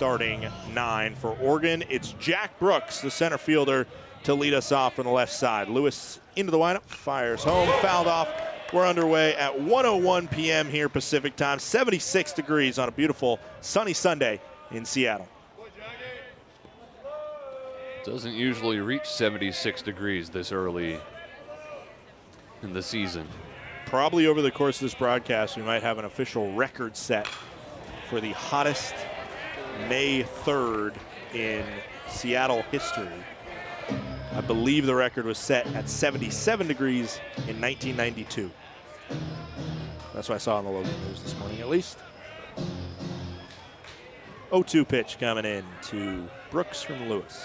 starting 9 for Oregon. It's Jack Brooks, the center fielder, to lead us off from the left side. Lewis into the windup, fires home, fouled off. We're underway at 1:01 p.m. here Pacific time. 76 degrees on a beautiful sunny Sunday in Seattle. Doesn't usually reach 76 degrees this early in the season. Probably over the course of this broadcast, we might have an official record set for the hottest May 3rd in Seattle history. I believe the record was set at 77 degrees in 1992. That's what I saw on the local news this morning, at least. 0-2 pitch coming in to Brooks from Lewis.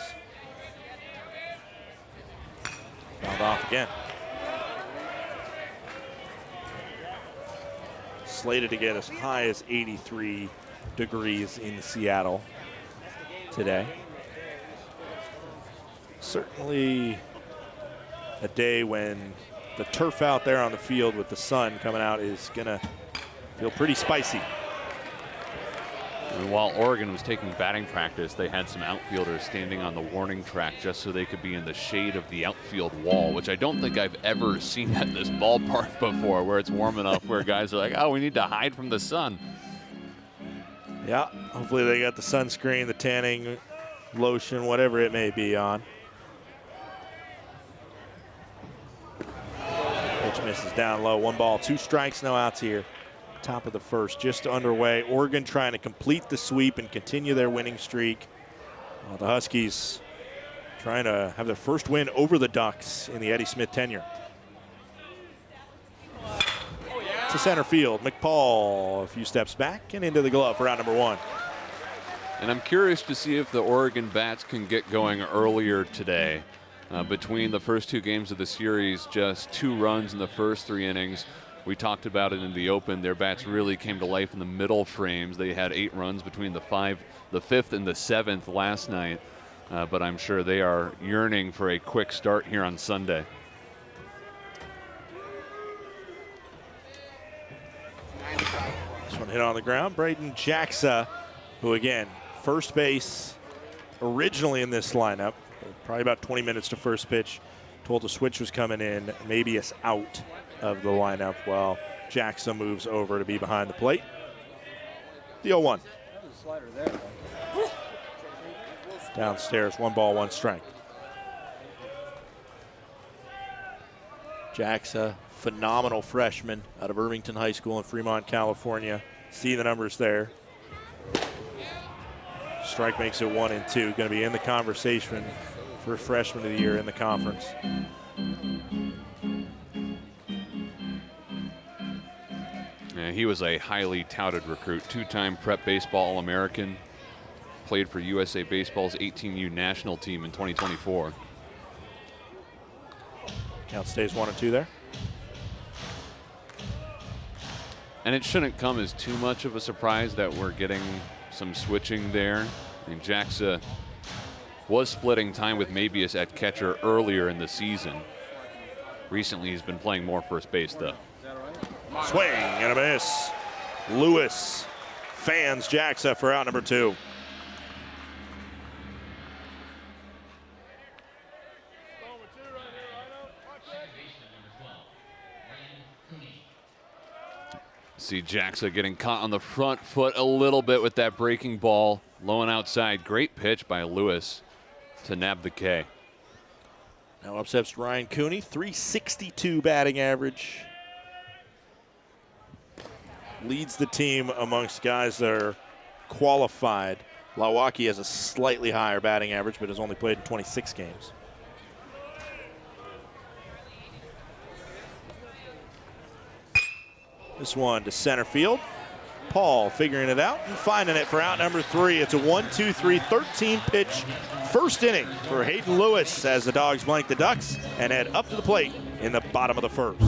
Fouled off again. Slated to get as high as 83 degrees in Seattle today. Certainly a day when the turf out there on the field with the sun coming out is gonna feel pretty spicy. And while Oregon was taking batting practice, they had some outfielders standing on the warning track just so they could be in the shade of the outfield wall, which I don't think I've ever seen at this ballpark before, where it's warm enough where guys are like, oh, we need to hide from the sun. Yeah, hopefully they got the sunscreen, the tanning lotion, whatever it may be on. Pitch misses down low. 1 ball, 2 strikes, no outs here. Top of the first, just underway. Oregon trying to complete the sweep and continue their winning streak. The Huskies trying to have their first win over the Ducks in the Eddie Smith tenure. To center field, McPaul a few steps back and into the glove for out number 1. And I'm curious to see if the Oregon bats can get going earlier today. Between the first 2 games of the series, just 2 runs in the first 3 innings. We talked about it in the open. Their bats really came to life in the middle frames. They had 8 runs between the 5th and the 7th last night. But I'm sure they are yearning for a quick start here on Sunday. This one hit on the ground. Braden Jacksa, who again, first base originally in this lineup. Probably about 20 minutes to first pitch. Told the switch was coming in. Maybe it's out of the lineup while Jackson moves over to be behind the plate. The 0-1. Downstairs, 1 ball, 1 strike. Jackson, phenomenal freshman out of Irvington High School in Fremont, California. See the numbers there. Strike makes it 1 and 2. Going to be in the conversation for freshman of the year in the conference. He was a highly touted recruit, 2-time prep baseball All-American, played for USA Baseball's 18U national team in 2024. Count stays 1 and 2 there. And it shouldn't come as too much of a surprise that we're getting some switching there. I mean, Jacksa was splitting time with Mabius at catcher earlier in the season. Recently, he's been playing more first base, though. Swing and a miss. Lewis fans Jacksa for out number 2. See Jacksa getting caught on the front foot a little bit with that breaking ball. Low and outside. Great pitch by Lewis to nab the K. Now up steps Ryan Cooney, 362 batting average. Leads the team amongst guys that are qualified. Lawaki has a slightly higher batting average, but has only played in 26 games. This one to center field. Paul figuring it out and finding it for out number 3. It's a 1-2-3, 13-pitch first inning for Hayden Lewis as the Dogs blank the Ducks and head up to the plate in the bottom of the first.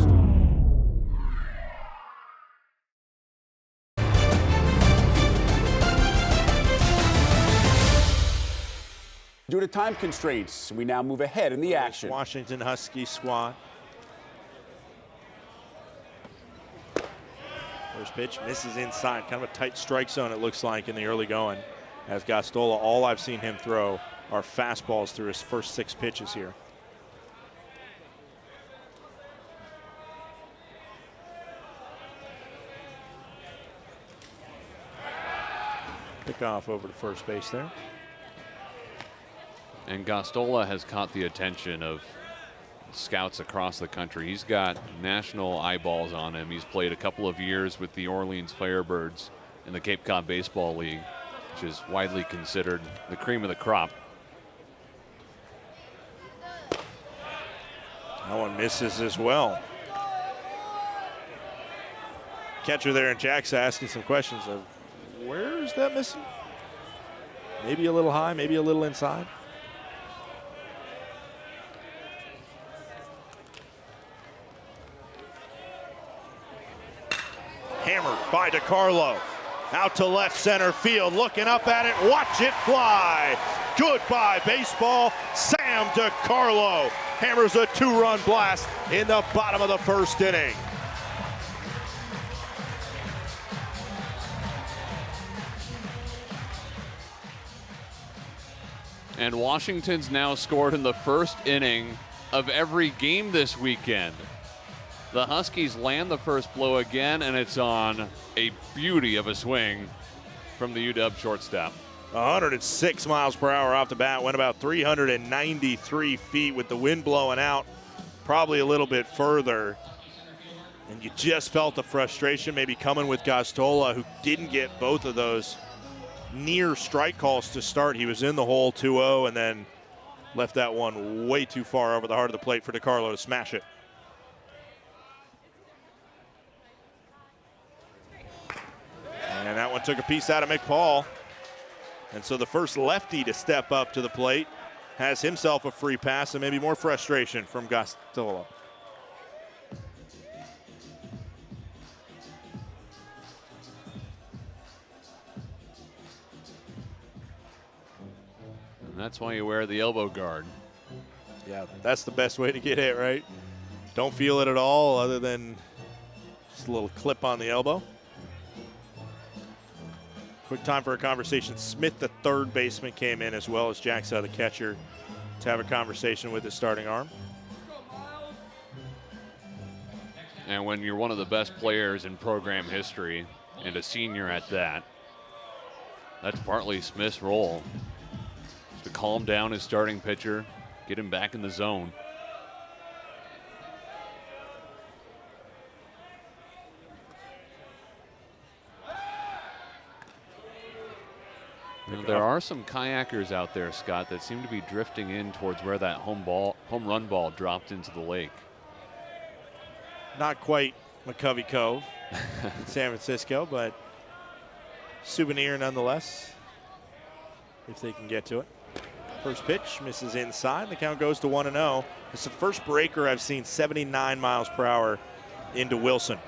Due to time constraints, we now move ahead in the action. Washington Husky squad. First pitch misses inside. Kind of a tight strike zone, it looks like, in the early going. As Gostola, all I've seen him throw are fastballs through his first 6 pitches here. Pick off over to first base there. And Gostola has caught the attention of scouts across the country. He's got national eyeballs on him. He's played a couple of years with the Orleans Firebirds in the Cape Cod Baseball League, which is widely considered the cream of the crop. That one misses as well. Catcher there in Jackson asking some questions of where is that missing? Maybe a little high, maybe a little inside. Hammered by Decarlo. Out to left center field, looking up at it, watch it fly. Goodbye baseball, Sam Decarlo hammers a 2-run blast in the bottom of the first inning. And Washington's now scored in the first inning of every game this weekend. The Huskies land the first blow again, and it's on a beauty of a swing from the UW shortstop. 106 miles per hour off the bat, went about 393 feet with the wind blowing out probably a little bit further. And you just felt the frustration maybe coming with Gostola, who didn't get both of those near strike calls to start. He was in the hole 2-0 and then left that one way too far over the heart of the plate for Decarlo to smash it. And that one took a piece out of McPaul. And so the first lefty to step up to the plate has himself a free pass and maybe more frustration from Gostola. And that's why you wear the elbow guard. Yeah, that's the best way to get hit, right? Don't feel it at all other than just a little clip on the elbow. Quick time for a conversation. Smith, the third baseman, came in as well as Jackson, the catcher, to have a conversation with his starting arm. And when you're one of the best players in program history and a senior at that, that's partly Smith's role, to calm down his starting pitcher, get him back in the zone. You know, there are some kayakers out there, Scott, that seem to be drifting in towards where that home run ball dropped into the lake. Not quite McCovey Cove in San Francisco, but souvenir nonetheless, if they can get to it. First pitch misses inside. The count goes to 1-0. It's the first breaker I've seen 79 miles per hour into Wilson.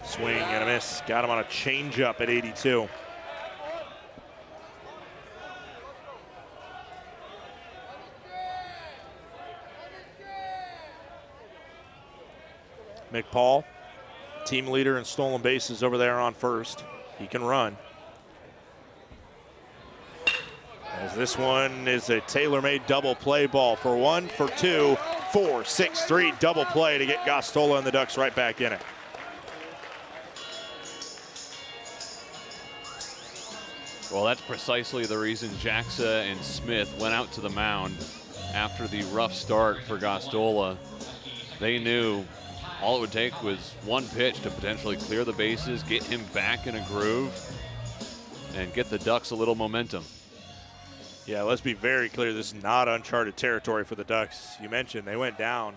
Swing and a miss. Got him on a changeup at 82. McPaul, team leader in stolen bases over there on first. He can run. As this one is a tailor-made double play ball for 1, for 2, 4, 6, 3 double play to get Gostola and the Ducks right back in it. Well, that's precisely the reason Jacksa and Smith went out to the mound after the rough start for Gostola. They knew all it would take was one pitch to potentially clear the bases, get him back in a groove, and get the Ducks a little momentum. Yeah, let's be very clear. This is not uncharted territory for the Ducks. You mentioned they went down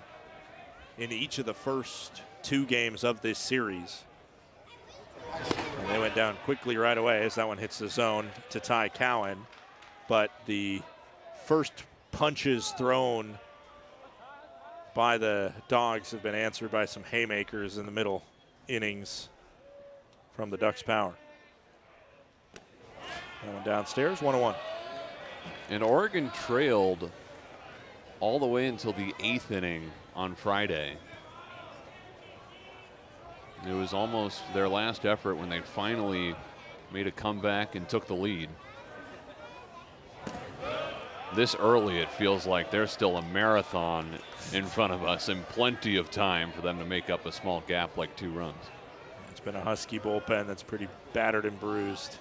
in each of the first 2 games of this series. And they went down quickly right away as that one hits the zone to Ty Cowan. But the first punches thrown by the Dogs have been answered by some haymakers in the middle innings from the Ducks' power. That one downstairs, 1-1. And Oregon trailed all the way until the 8th inning on Friday. It was almost their last effort when they finally made a comeback and took the lead. This early, it feels like there's still a marathon in front of us and plenty of time for them to make up a small gap like 2 runs. It's been a Husky bullpen that's pretty battered and bruised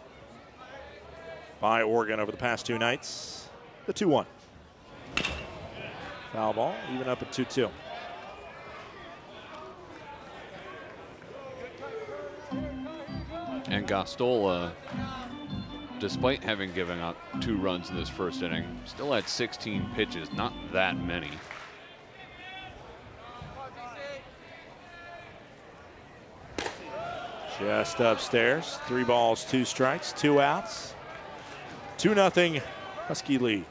by Oregon over the past 2 nights. The 2-1. Foul ball, even up at 2-2. And Gostola, despite having given up 2 runs in this first inning, still had 16 pitches, not that many. Just upstairs, 3 balls, 2 strikes, 2 outs. 2-0 Husky lead.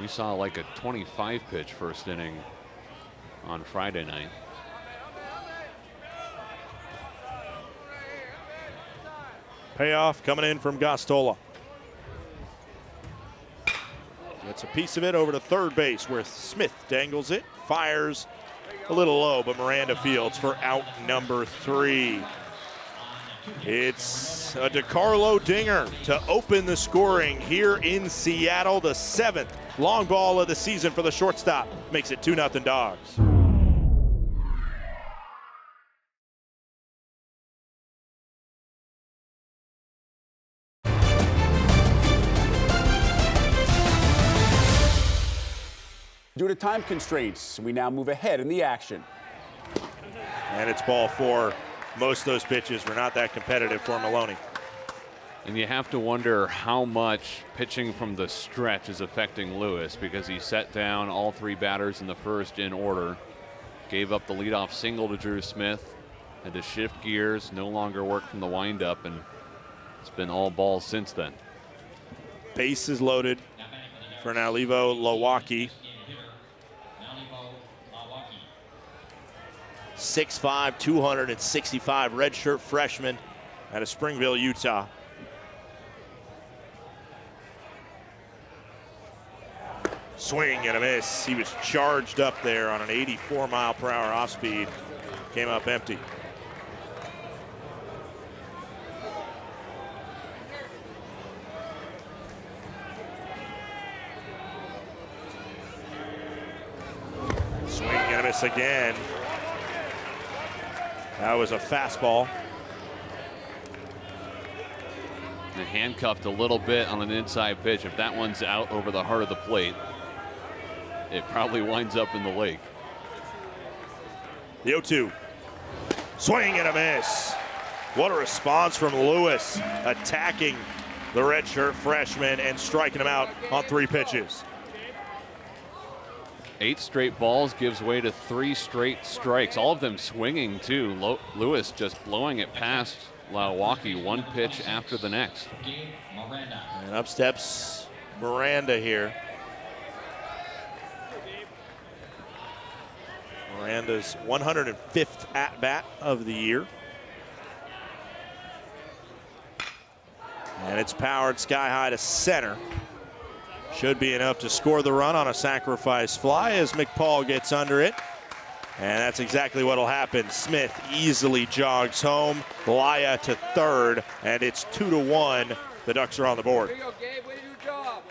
We saw like a 25 pitch first inning on Friday night. Payoff coming in from Gostola. Gets a piece of it over to third base where Smith dangles it, fires a little low, but Miranda fields for out number 3. It's a Decarlo dinger to open the scoring here in Seattle. The 7th long ball of the season for the shortstop makes it 2-0 Dogs. Due to time constraints, we now move ahead in the action. And it's ball 4. Most of those pitches were not that competitive for Maloney. And you have to wonder how much pitching from the stretch is affecting Lewis, because he set down all 3 batters in the first in order, gave up the leadoff single to Drew Smith, had to shift gears, no longer work from the windup, and it's been all balls since then. Bases loaded for Nalivo Lowacki. 6'5", 265 redshirt freshman out of Springville, Utah. Swing and a miss. He was charged up there on an 84-mile-per-hour off speed. Came up empty. Swing and a miss again. That was a fastball. And handcuffed a little bit on an inside pitch. If that one's out over the heart of the plate, it probably winds up in the lake. The 0-2. Swing and a miss. What a response from Lewis, attacking the redshirt freshman and striking him out on 3 pitches. 8 straight balls gives way to 3 straight strikes, all of them swinging too. Lewis just blowing it past Lowacki, 1 pitch after the next. And up steps Miranda here. Miranda's 105th at-bat of the year. And it's powered sky high to center. Should be enough to score the run on a sacrifice fly as McPaul gets under it. And that's exactly what will happen. Smith easily jogs home. Laya to third, and it's 2-1. The Ducks are on the board. Here you go, Gabe. Way to do your job.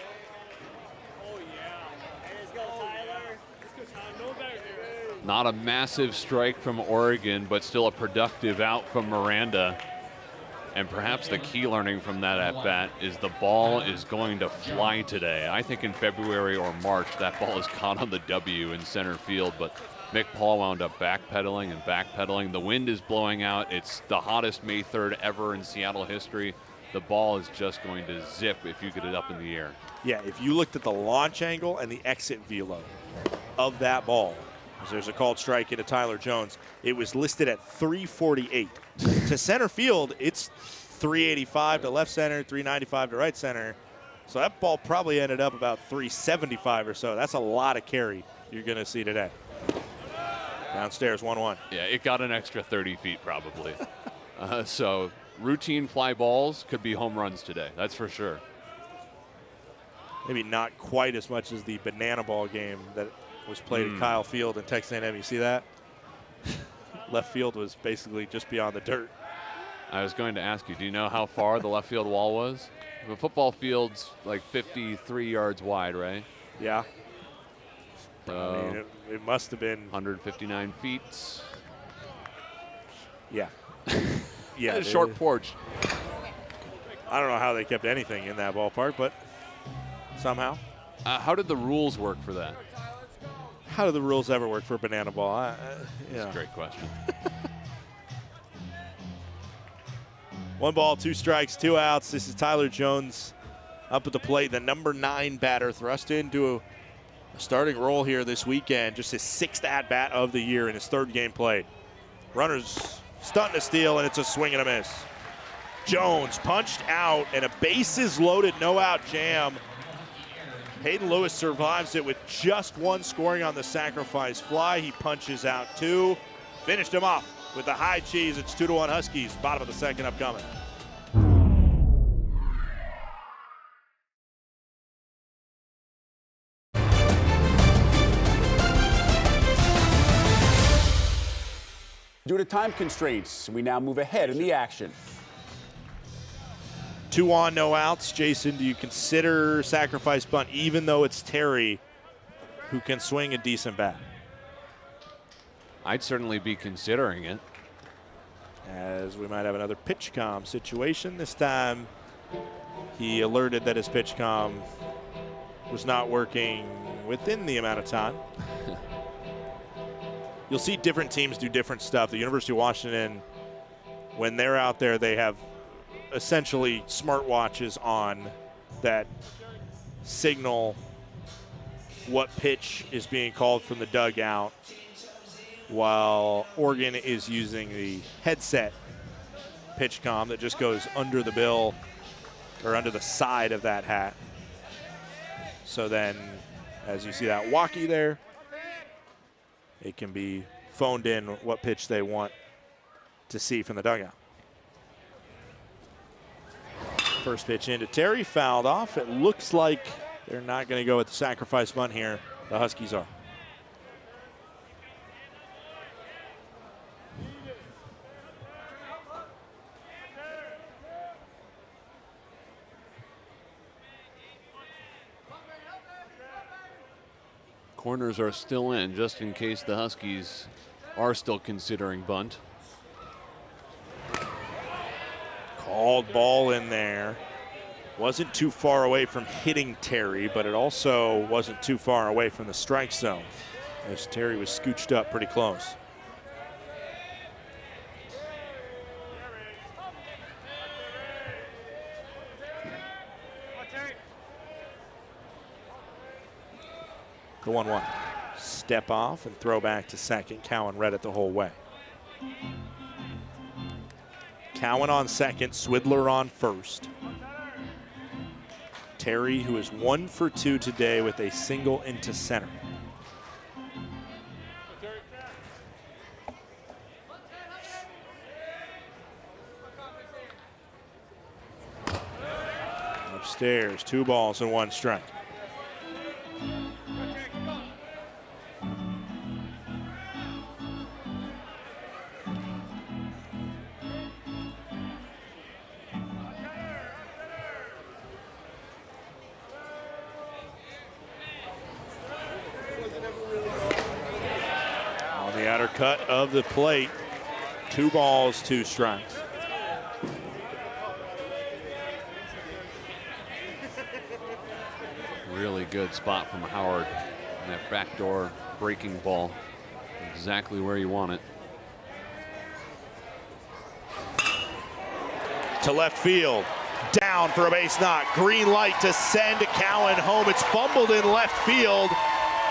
Not a massive strike from Oregon, but still a productive out from Miranda. And perhaps the key learning from that at-bat is the ball is going to fly today. I think in February or March, that ball is caught on the W in center field, but McPaul wound up backpedaling and backpedaling. The wind is blowing out. It's the hottest May 3rd ever in Seattle history. The ball is just going to zip if you get it up in the air. Yeah, if you looked at the launch angle and the exit velo of that ball, there's a called strike into Tyler Jones. It was listed at 348. To center field, it's 385 to left center, 395 to right center. So that ball probably ended up about 375 or so. That's a lot of carry you're going to see today. Downstairs, 1-1. Yeah, it got an extra 30 feet probably. So routine fly balls could be home runs today. That's for sure. maybe not quite as much as the banana ball game that was played at Kyle Field in Texas A&M. You see that? Left field was basically just beyond the dirt. I was going to ask you, do you know how far the left field wall was? The football field's like 53 yards wide, right? Yeah. I mean, it must have been 159 feet. Yeah. Yeah. A short porch. I don't know how they kept anything in that ballpark, but somehow. How did the rules work for that? How do the rules ever work for banana ball? That's a great question. 1 ball, 2 strikes, 2 outs. This is Tyler Jones up at the plate, the number 9 batter, thrust into a starting role here this weekend. Just his 6th at-bat of the year in his 3rd game played. Runners stunting to steal, and it's a swing and a miss. Jones punched out, and a bases-loaded no-out jam. Hayden Lewis survives it with just 1 scoring on the sacrifice fly. He punches out 2. Finished him off with the high cheese. It's 2-1 Huskies. Bottom of the 2nd upcoming. Due to time constraints, we now move ahead in the action. 2 on, no outs. Jason, do you consider sacrifice bunt, even though it's Terry who can swing a decent bat? I'd certainly be considering it. As we might have another pitch comm situation. This time he alerted that his pitch comm was not working within the amount of time. You'll see different teams do different stuff. The University of Washington, when they're out there, they have essentially smartwatches on that signal what pitch is being called from the dugout, while Oregon is using the headset pitch comm that just goes under the bill or under the side of that hat. So then, as you see that walkie there, it can be phoned in what pitch they want to see from the dugout. First pitch into Terry, fouled off. It looks like they're not going to go with the sacrifice bunt here. The Huskies are. Corners are still in, just in case the Huskies are still considering bunt. Called ball in there. Wasn't too far away from hitting Terry, but it also wasn't too far away from the strike zone, as Terry was scooched up pretty close. The 1-1. Step off and throw back to second. Cowan read it the whole way. Cowan on second, Swidler on first. Terry, who is 1 for 2 today with a single into center. Upstairs, 2 balls and 1 strike. Cut of the plate, 2 balls, 2 strikes. Really good spot from Howard. And that backdoor breaking ball, exactly where you want it. To left field, down for a base knock. Green light to send Cowan home. It's fumbled in left field.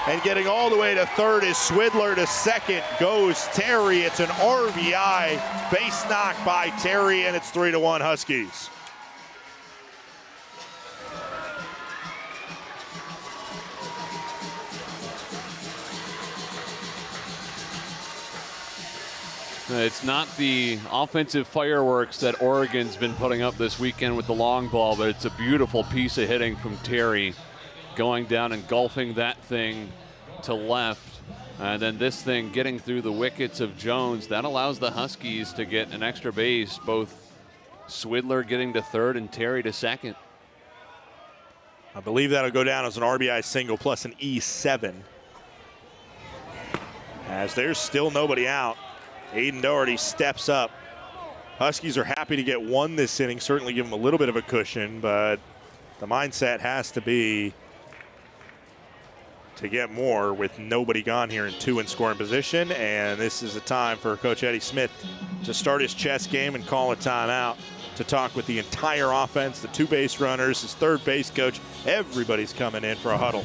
And getting all the way to third is Swidler. To second goes Terry. It's an RBI base knock by Terry, and it's 3-1 Huskies. It's not the offensive fireworks that Oregon's been putting up this weekend with the long ball, but it's a beautiful piece of hitting from Terry. going down and golfing that thing to left. And then this thing getting through the wickets of Jones. That allows the Huskies to get an extra base, both Swidler getting to third and Terry to second. I believe that'll go down as an RBI single plus an E7. As there's still nobody out, Aiden Doherty steps up. Huskies are happy to get one this inning, certainly give them a little bit of a cushion, but the mindset has to be to get more with nobody gone here in 2 in scoring position. And this is a time for Coach Eddie Smith to start his chess game and call a timeout to talk with the entire offense, the 2 base runners, his third base coach. Everybody's coming in for a huddle.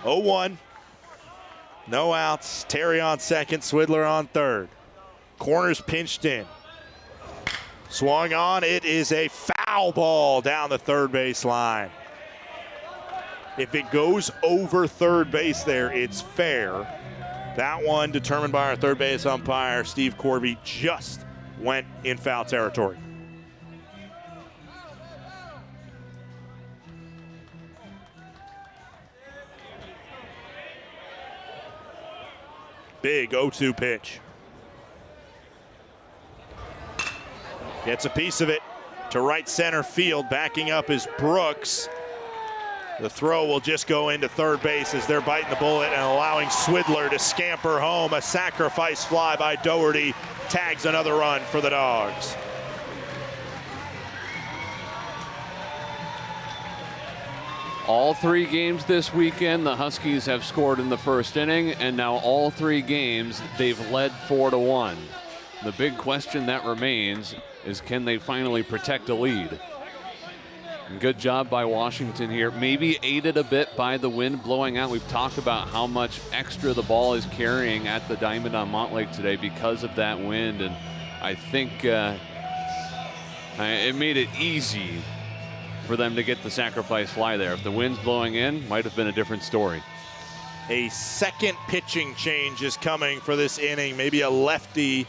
0-1. No outs. Terry on second, Swidler on third. Corners pinched in. Swung on. It is a foul ball down the third base line. If it goes over third base there, it's fair. That one determined by our third base umpire, Steve Corby, just went in foul territory. Big 0-2 pitch. Gets a piece of it to right center field. Backing up is Brooks. The throw will just go into third base as they're biting the bullet and allowing Swidler to scamper home. A sacrifice fly by Doherty tags another run for the Dogs. All 3 games this weekend, the Huskies have scored in the first inning, and now all 3 games, they've led 4-1. The big question that remains is, can they finally protect a lead? And good job by Washington here. Maybe aided a bit by the wind blowing out. We've talked about how much extra the ball is carrying at the diamond on Montlake today because of that wind, and I think it made it easy for them to get the sacrifice fly there. If the wind's blowing in, might have been a different story. A second pitching change is coming for this inning. Maybe a lefty,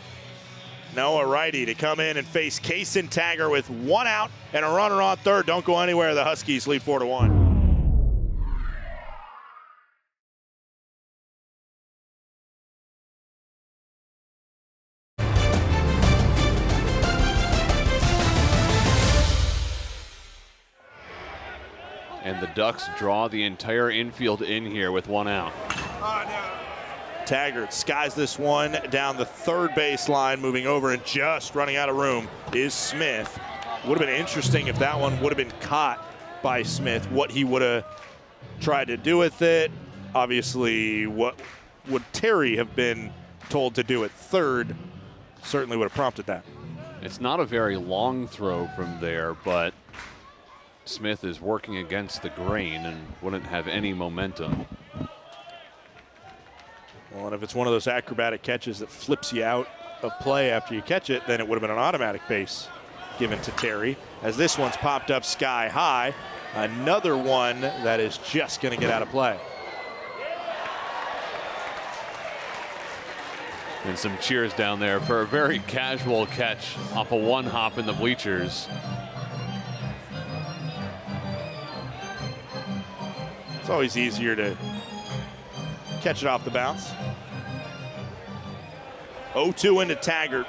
no, a righty to come in and face Kaysen Tagger with 1 out and a runner on third. Don't go anywhere. The Huskies lead 4-1. And the Ducks draw the entire infield in here with 1 out. Taggart skies this one down the third base line, moving over, and just running out of room is Smith. Would have been interesting if that one would have been caught by Smith, what he would have tried to do with it. Obviously, what would Terry have been told to do at third certainly would have prompted that. It's not a very long throw from there, but Smith is working against the grain and wouldn't have any momentum. Well, and if it's one of those acrobatic catches that flips you out of play after you catch it, then it would have been an automatic base given to Terry. As this one's popped up sky high, another one that is just going to get out of play. And some cheers down there for a very casual catch off a 1 hop in the bleachers. It's always easier to catch it off the bounce. 0-2 into Taggart.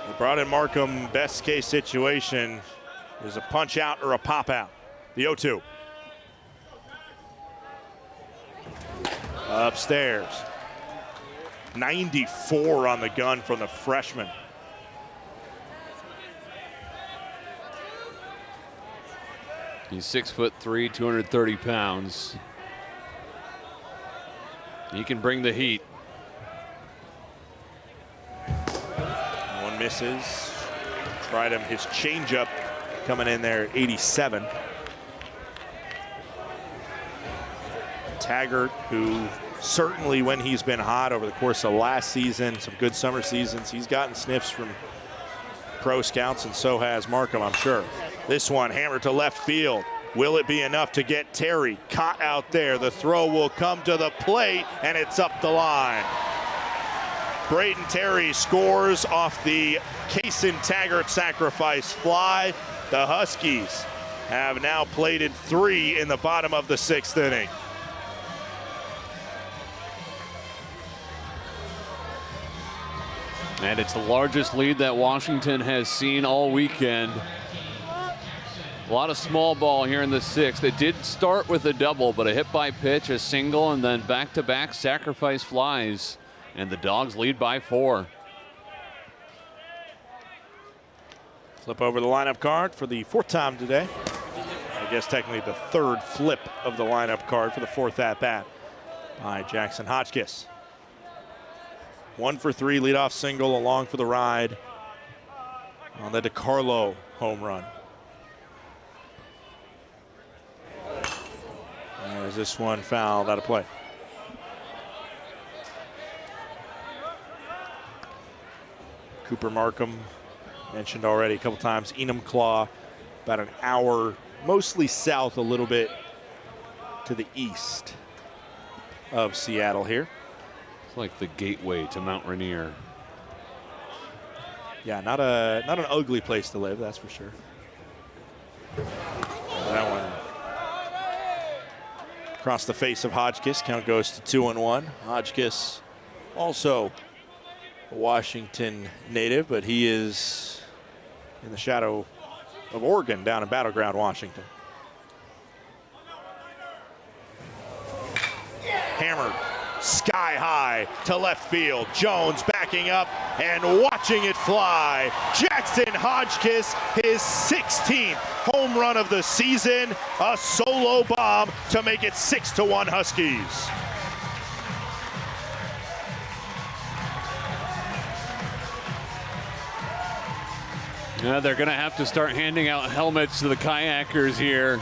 They brought in Markham. Best case situation is a punch out or a pop out. The 0-2. Upstairs. 94 on the gun from the freshman. He's 6'3", 230 pounds. He can bring the heat. One misses. Tried him, his changeup coming in there at 87. Taggart, who certainly when he's been hot over the course of last season, some good summer seasons, he's gotten sniffs from pro scouts, and so has Markham, I'm sure. This one hammered to left field. Will it be enough to get Terry caught out there? The throw will come to the plate, and it's up the line. Braden Terry scores off the Kaysen Taggart sacrifice fly. The Huskies have now plated 3 in the bottom of the 6th inning. And it's the largest lead that Washington has seen all weekend. A lot of small ball here in the 6th. It did start with a double, but a hit by pitch, a single, and then back-to-back sacrifice flies. And the Dogs lead by 4. Flip over the lineup card for the 4th time today. I guess technically the 3rd flip of the lineup card for the 4th at-bat by Jackson Hotchkiss. 1 for 3 leadoff single, along for the ride on the Decarlo home run. As this one fouled out of play. Cooper Markham, mentioned already a couple times. Enumclaw, about an hour, mostly south, a little bit to the east of Seattle here. It's like the gateway to Mount Rainier. Yeah, not an ugly place to live, that's for sure. That one across the face of Hotchkiss. Count goes to 2-1. Hotchkiss also a Washington native, but he is in the shadow of Oregon down in Battleground, Washington. Hammered sky high to left field. Jones backing up and watching it fly. Jackson Hotchkiss, his 16th home run of the season. A solo bomb to make it 6-1 Huskies. Yeah, they're going to have to start handing out helmets to the kayakers here.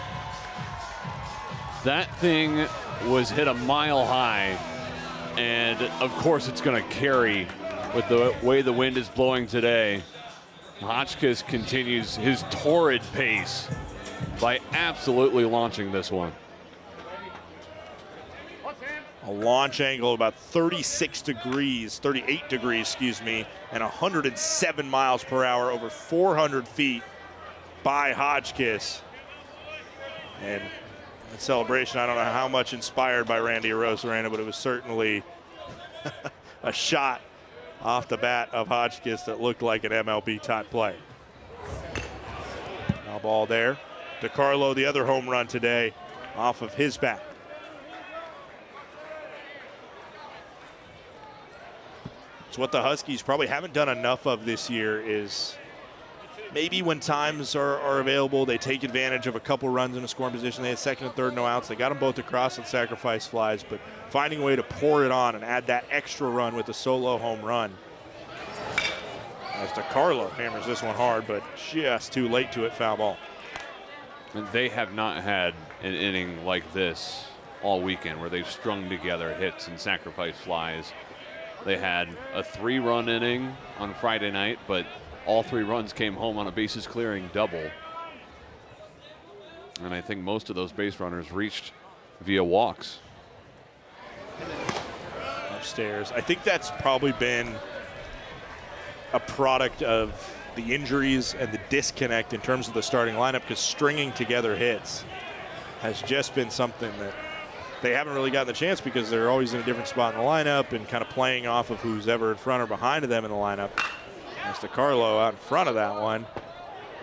That thing was hit a mile high, and of course it's going to carry with the way the wind is blowing today. Hotchkiss continues his torrid pace by absolutely launching this one. A launch angle about 38 degrees, and 107 miles per hour over 400 feet by Hotchkiss. And that celebration, I don't know how much inspired by Randy Arozarena, but it was certainly a shot off the bat of Hotchkiss that looked like an MLB type play. Now ball there. Decarlo, the other home run today, off of his bat. It's what the Huskies probably haven't done enough of this year is maybe when times are available, they take advantage of a couple runs in a scoring position. They had second and third, no outs. They got them both across and sacrifice flies, but finding a way to pour it on and add that extra run with a solo home run. As Decarlo hammers this one hard, but just too late to it, foul ball. And they have not had an inning like this all weekend where they've strung together hits and sacrifice flies. They had a 3-run inning on Friday night, but all 3 runs came home on a bases clearing double. And I think most of those base runners reached via walks. Upstairs. I think that's probably been a product of the injuries and the disconnect in terms of the starting lineup, because stringing together hits has just been something that they haven't really gotten the chance because they're always in a different spot in the lineup and kind of playing off of who's ever in front or behind of them in the lineup. As Decarlo out in front of that one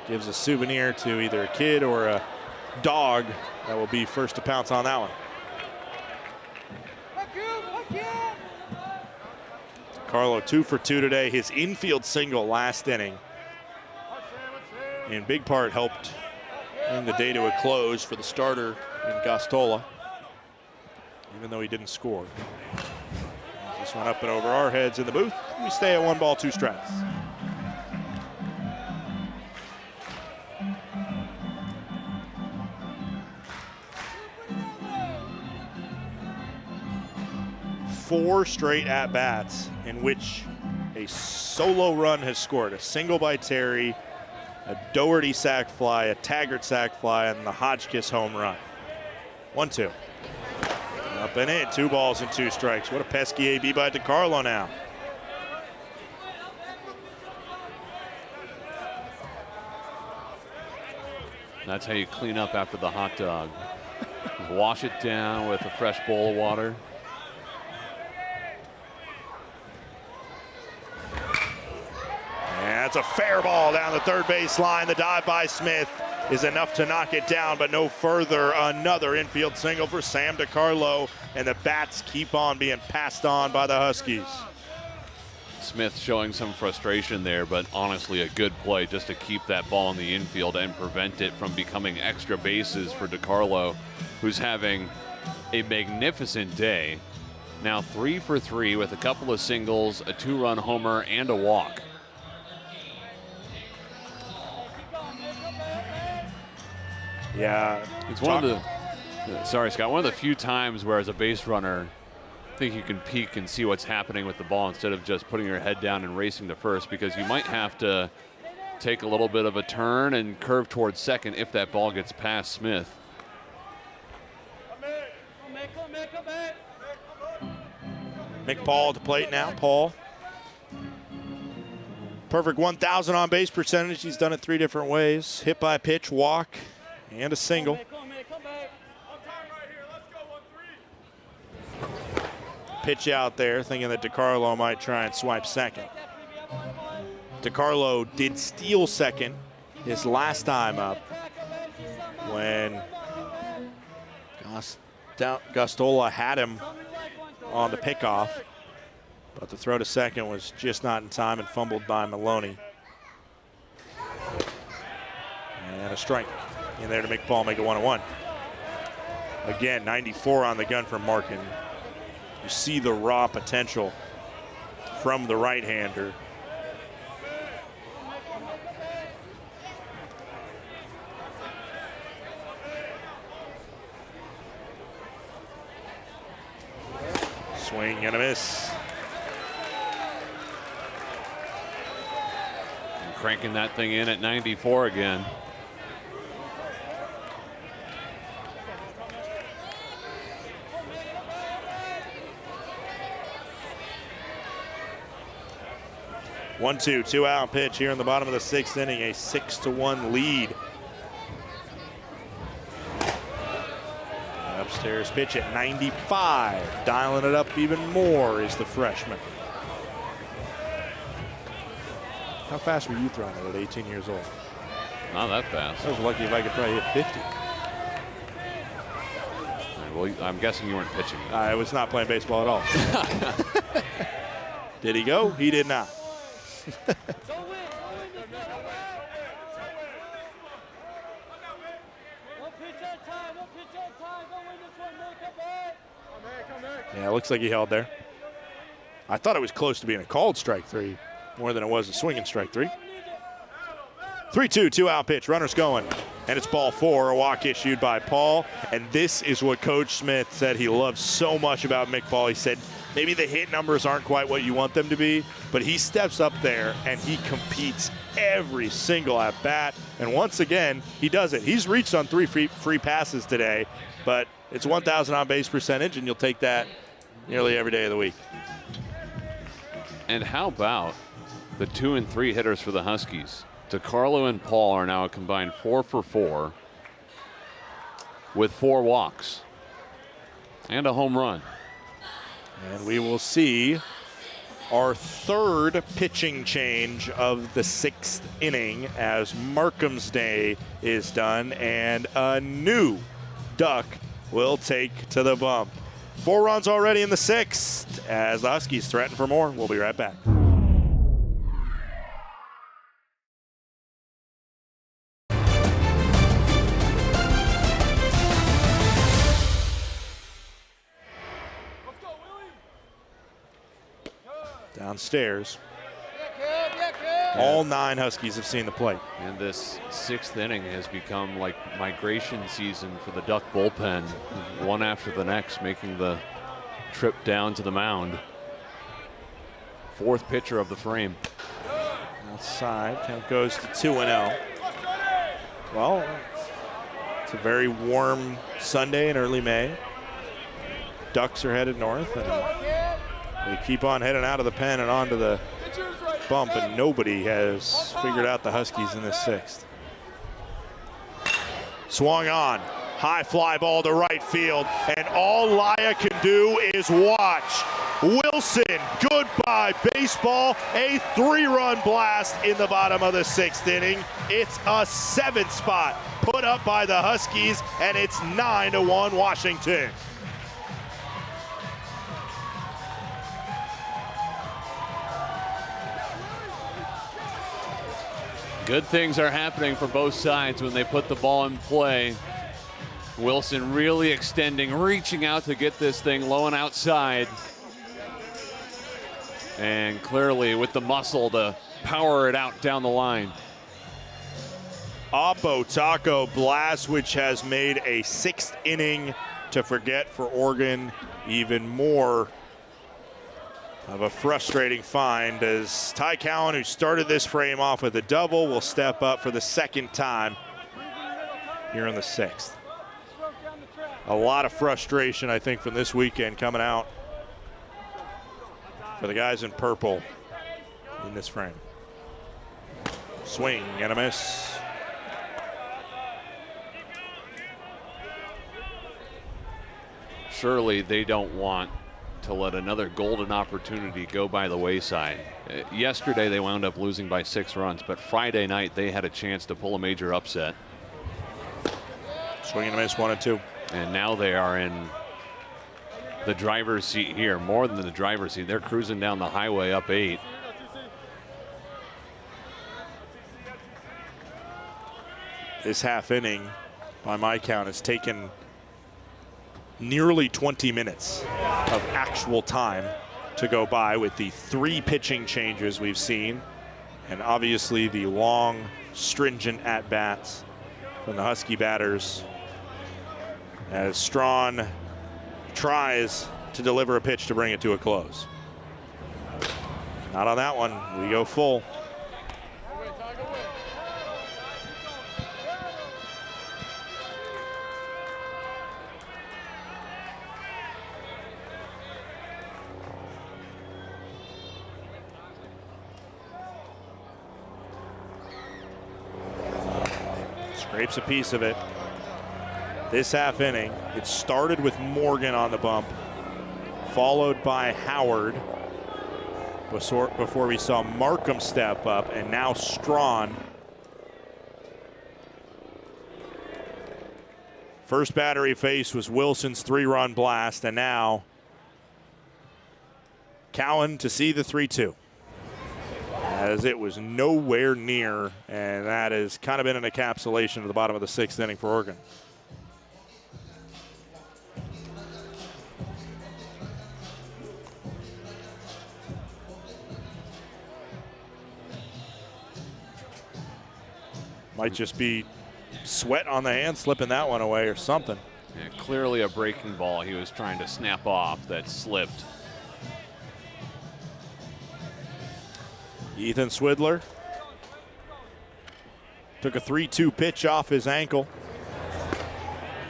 gives a souvenir to either a kid or a dog that will be first to pounce on that one. Decarlo 2 for 2 today. His infield single last inning in big part helped bring the day to a close for the starter in Gostola, even though he didn't score. This one up and over our heads in the booth. We stay at 1 ball, 2 strikes. Four straight at-bats in which a solo run has scored. A single by Terry, a Doherty sac fly, a Taggart sac fly, and the Hotchkiss home run. 1-2. Up and in, 2 balls and 2 strikes. What a pesky AB by Decarlo now. That's how you clean up after the hot dog. Wash it down with a fresh bowl of water. And that's a fair ball down the third base line. The dive by Smith is enough to knock it down, but no further. Another infield single for Sam Decarlo, and the bats keep on being passed on by the Huskies. Smith showing some frustration there, but honestly a good play just to keep that ball in the infield and prevent it from becoming extra bases for Decarlo, who's having a magnificent day. Now 3 for 3 with a couple of singles, a 2-run homer, and a walk. Yeah, it's one of the, sorry Scott, one of the few times where as a base runner, I think you can peek and see what's happening with the ball instead of just putting your head down and racing to first, because you might have to take a little bit of a turn and curve towards second if that ball gets past Smith. Mick Paul at the plate now. Paul. Perfect 1,000 on base percentage. He's done it 3 different ways. Hit by pitch, walk, and a single. Pitch out there, thinking that Decarlo might try and swipe second. Decarlo did steal second his last time up when Gustola had him on the pickoff, but the throw to second was just not in time and fumbled by Maloney. And a strike in there to make Paul make it 1-1. Again, 94 on the gun from Markin. You see the raw potential from the right-hander. Swing and a miss. And cranking that thing in at 94 again. One, two out pitch here in the bottom of the 6th inning, a 6-1 lead. Upstairs pitch at 95, dialing it up even more is the freshman. How fast were you throwing it at 18 years old? Not that fast. I was lucky if I could probably hit 50. Well, I'm guessing you weren't pitching. I was not playing baseball at all. Did he go? He did not. Yeah, it looks like he held there. I thought it was close to being a called strike 3 more than it was a swinging strike 3. 3-2, 2-out pitch, runners going, and it's ball 4, a walk issued by Paul. And this is what Coach Smith said he loves so much about Mick Paul. He said maybe the hit numbers aren't quite what you want them to be, but he steps up there and he competes every single at bat. And once again, he does it. He's reached on 3 free passes today, but it's 1,000 on base percentage, and you'll take that nearly every day of the week. And how about the 2 and 3 hitters for the Huskies? Decarlo and Paul are now a combined 4 for 4 with 4 walks and a home run. And we will see our 3rd pitching change of the 6th inning as Markham's day is done and a new Duck will take to the bump. 4 runs already in the 6th as the Huskies threaten for more. We'll be right back. Downstairs, all 9 Huskies have seen the plate. And this 6th inning has become like migration season for the Duck bullpen, one after the next, making the trip down to the mound. 4th pitcher of the frame. Outside, count goes to 2-0. Well, it's a very warm Sunday in early May. Ducks are headed north, and they keep on heading out of the pen and onto the bump, and nobody has figured out the Huskies in this 6th. Swung on. High fly ball to right field. And all Laya can do is watch. Wilson, goodbye baseball. A 3-run blast in the bottom of the 6th inning. It's a 7th spot put up by the Huskies, and it's 9-1 Washington. Good things are happening for both sides when they put the ball in play. Wilson really extending, reaching out to get this thing low and outside. And clearly with the muscle to power it out down the line. Oppo Taco blast, which has made a 6th inning to forget for Oregon even more of a frustrating find, as Ty Cowan, who started this frame off with a double, will step up for the 2nd time here in the 6th. A lot of frustration, I think, from this weekend coming out for the guys in purple in this frame. Swing and a miss. Surely they don't want to let another golden opportunity go by the wayside. Yesterday they wound up losing by 6 runs, but Friday night they had a chance to pull a major upset. Swing and a miss, 1-2. And now they are in the driver's seat here, more than the driver's seat. They're cruising down the highway up 8. This half inning, by my count, has taken nearly 20 minutes of actual time to go by, with the 3 pitching changes we've seen, and obviously the long, stringent at-bats from the Husky batters, as Strawn tries to deliver a pitch to bring it to a close. Not on that one. We go full. Scrapes a piece of it. This half inning, it started with Morgan on the bump, followed by Howard before we saw Markham step up, and now Strawn. First batter he faced was Wilson's 3-run blast, and now Cowan to see the 3-2. As it was nowhere near, and that has kind of been an encapsulation of the bottom of the 6th inning for Oregon. Might just be sweat on the hand slipping that one away or something. Yeah, clearly a breaking ball he was trying to snap off that slipped. Ethan Swidler took a 3-2 pitch off his ankle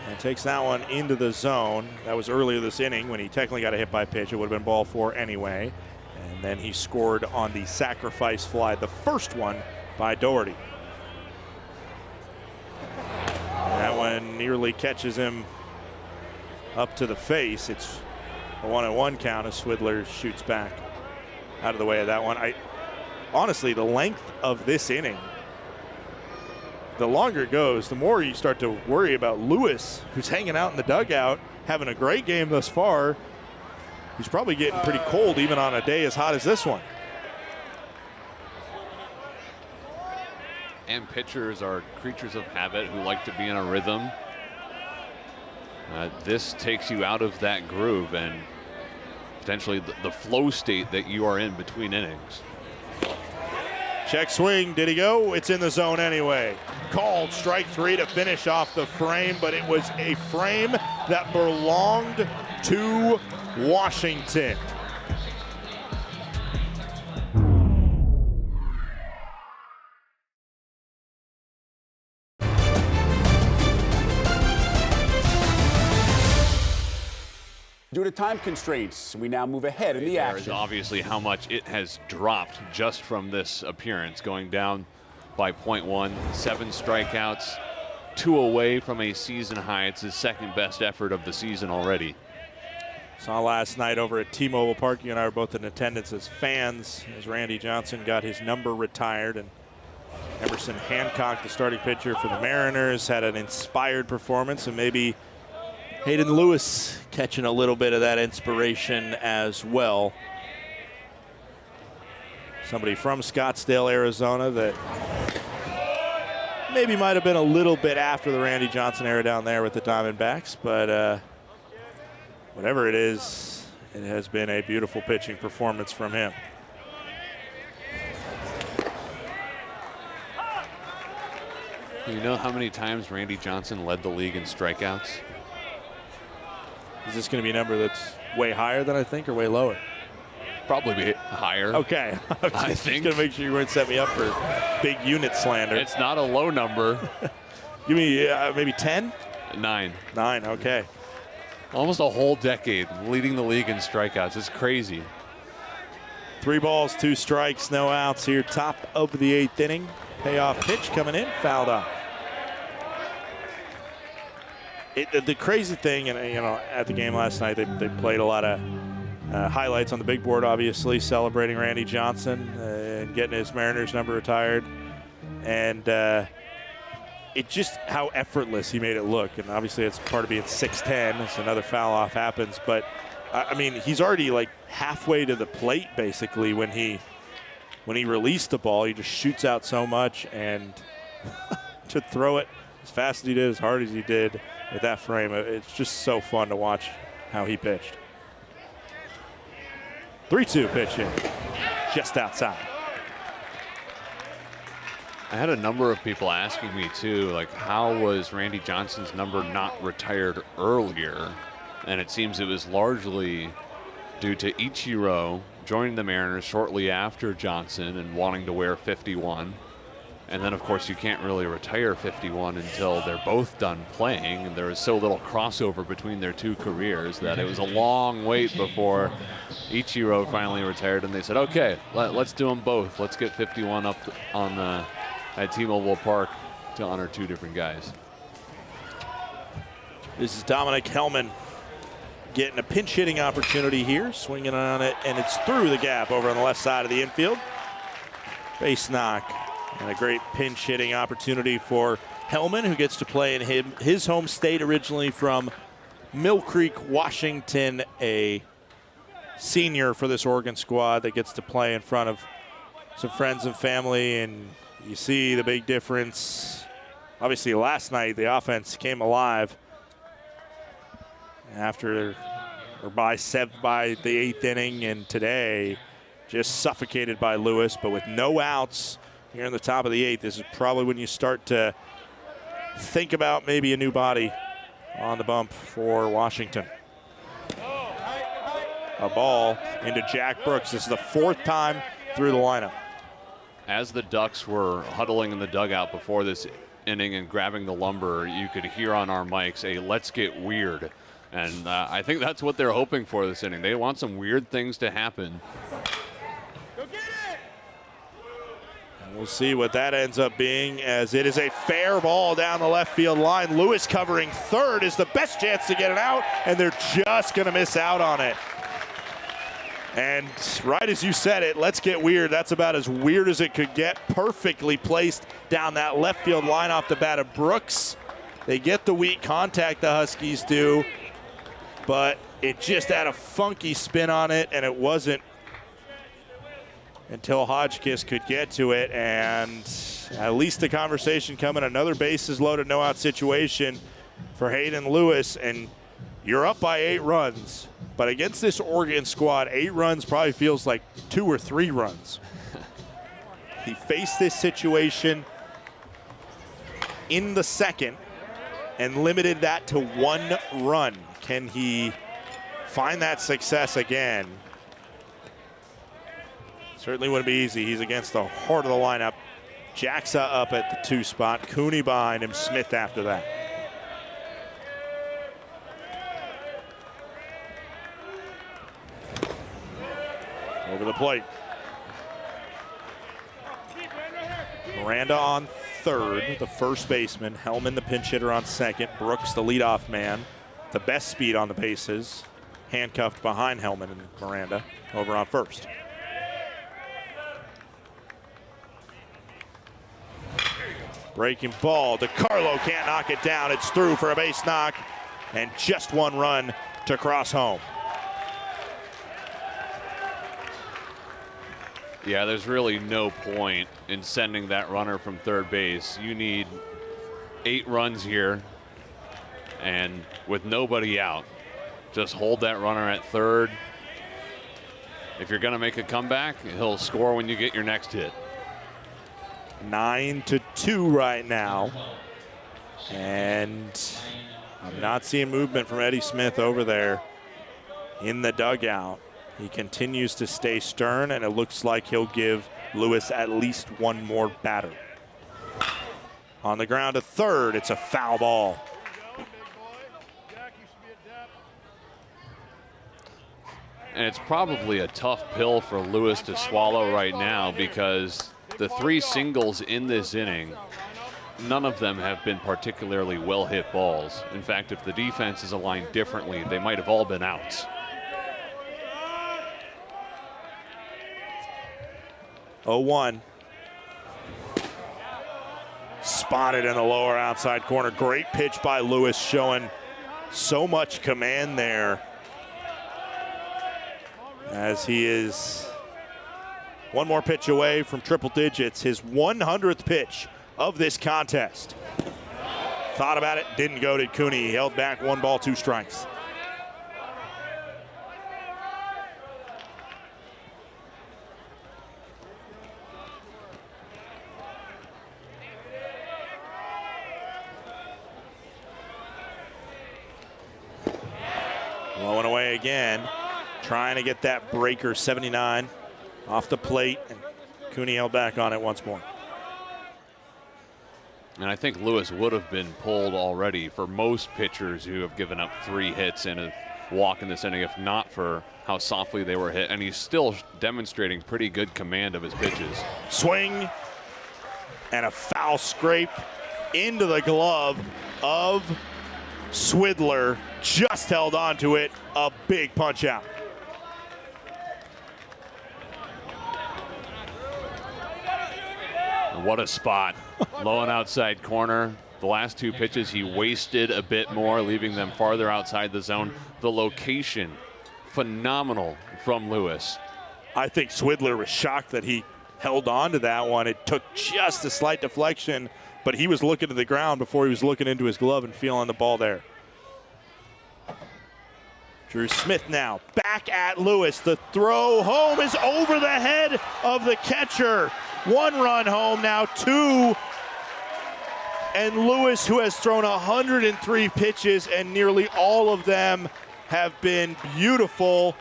and takes that one into the zone. That was earlier this inning when he technically got a hit by pitch. It would have been ball 4 anyway. And then he scored on the sacrifice fly, the first one by Doherty. That one nearly catches him up to the face. It's a 1-1 count as Swidler shoots back out of the way of that one. Honestly, the length of this inning, the longer it goes, the more you start to worry about Lewis, who's hanging out in the dugout, having a great game thus far. He's probably getting pretty cold even on a day as hot as this one. And pitchers are creatures of habit who like to be in a rhythm. This takes you out of that groove and potentially the flow state that you are in between innings. Check swing, did he go? It's in the zone anyway. Called strike 3 to finish off the frame, but it was a frame that belonged to Washington. Due to time constraints, we now move ahead in the There is action. obviously how much it has dropped just from this appearance, going down by .1, 7 strikeouts. 2 away from a season high. It's his second best effort of the season already. Saw last night over at T-Mobile Park. You and I were both in attendance as fans as Randy Johnson got his number retired. And Emerson Hancock, the starting pitcher for the Mariners, had an inspired performance. And maybe Hayden Lewis catching a little bit of that inspiration as well. Somebody from Scottsdale, Arizona that maybe might have been a little bit after the Randy Johnson era down there with the Diamondbacks, but whatever it is, it has been a beautiful pitching performance from him. You know how many times Randy Johnson led the league in strikeouts? Is this going to be a number that's way higher than I think or way lower? Probably be higher. Okay. I think. Just going to make sure you weren't set me up for big unit slander. It's not a low number. Give me maybe 10? 9. 9, okay. Almost a whole decade leading the league in strikeouts. It's crazy. 3 balls, 2 strikes, no outs here. Top of the 8th inning. Payoff pitch coming in, fouled off. The crazy thing, and at the game last night, they played a lot of highlights on the big board, obviously, celebrating Randy Johnson and getting his Mariners number retired. And it just how effortless he made it look. And obviously it's part of being 6'10", as another foul off happens. But, I mean, he's already like halfway to the plate, basically, when he released the ball. He just shoots out so much, and to throw it as fast as he did, as hard as he did with that frame, it's just so fun to watch how he pitched. 3-2 pitch in, just outside. I had a number of people asking me, too, like, how was Randy Johnson's number not retired earlier? And it seems it was largely due to Ichiro joining the Mariners shortly after Johnson and wanting to wear 51. And then, of course, you can't really retire 51 until they're both done playing. And there was so little crossover between their 2 careers that it was a long wait before Ichiro finally retired. And they said, okay, let's do them both. Let's get 51 up on at T-Mobile Park to honor 2 different guys. This is Dominic Hellman getting a pinch hitting opportunity here, swinging on it, and it's through the gap over on the left side of the infield. Base knock, and a great pinch hitting opportunity for Hellman, who gets to play in his home state, originally from Mill Creek, Washington, a senior for this Oregon squad that gets to play in front of some friends and family. And you see the big difference. Obviously, last night the offense came alive after or by the 8th inning, and today just suffocated by Lewis. But with no outs here in the top of the 8th, this is probably when you start to think about maybe a new body on the bump for Washington. A ball into Jack Brooks. This is the 4th time through the lineup. As the Ducks were huddling in the dugout before this inning and grabbing the lumber, you could hear on our mics a "let's get weird." And I think that's what they're hoping for this inning. They want some weird things to happen. Go get it! And we'll see what that ends up being, as it is a fair ball down the left field line. Lewis covering third is the best chance to get it out, and they're just going to miss out on it. And right as you said it, let's get weird. That's about as weird as it could get. Perfectly placed down that left field line off the bat of Brooks. They get the weak contact, the Huskies do, but it just had a funky spin on it, and it wasn't until Hotchkiss could get to it. And at least the conversation coming. Another bases loaded, no out situation for Hayden Lewis, and you're up by 8 runs. But against this Oregon squad, 8 runs probably feels like 2 or 3 runs. He faced this situation in the 2nd and limited that to 1 run. Can he find that success again? Certainly wouldn't be easy. He's against the heart of the lineup. Jacksa up at the 2 spot. Cooney behind him. Smith after that. Over the plate. Miranda on third, the first baseman. Hellman, the pinch hitter, on second. Brooks, the leadoff man. The best speed on the bases. Handcuffed behind Hellman and Miranda over on first. Breaking ball. Decarlo can't knock it down. It's through for a base knock. And just one run to cross home. Yeah, there's really no point in sending that runner from third base. You need 8 runs here, and with nobody out, just hold that runner at third. If you're going to make a comeback, he'll score when you get your next hit. 9-2 right now. And I'm not seeing movement from Eddie Smith over there in the dugout. He continues to stay stern, and it looks like he'll give Lewis at least one more batter. On the ground to third, it's a foul ball. And it's probably a tough pill for Lewis to swallow right now, because the 3 singles in this inning, none of them have been particularly well-hit balls. In fact, if the defense is aligned differently, they might have all been outs. 0-1. Spotted in the lower outside corner. Great pitch by Lewis, showing so much command there, as he is one more pitch away from triple digits, his 100th pitch of this contest. Thought about it, didn't go to Cooney. He held back 1 ball, 2 strikes. Blowing away again, trying to get that breaker 79 off the plate, and Cooney held back on it once more. And I think Lewis would have been pulled already for most pitchers who have given up 3 hits and a walk in this inning, if not for how softly they were hit. And he's still demonstrating pretty good command of his pitches. Swing and a foul scrape into the glove of Swidler. Just held on to it. A big punch out. What a spot. Low and outside corner. The last 2 pitches he wasted a bit more, leaving them farther outside the zone. The location, phenomenal from Lewis. I think Swidler was shocked that he held on to that one. It took just a slight deflection, but he was looking to the ground before he was looking into his glove and feeling the ball there. Drew Smith now back at Lewis. The throw home is over the head of the catcher. 1 run home, now 2. And Lewis, who has thrown 103 pitches, and nearly all of them have been beautiful.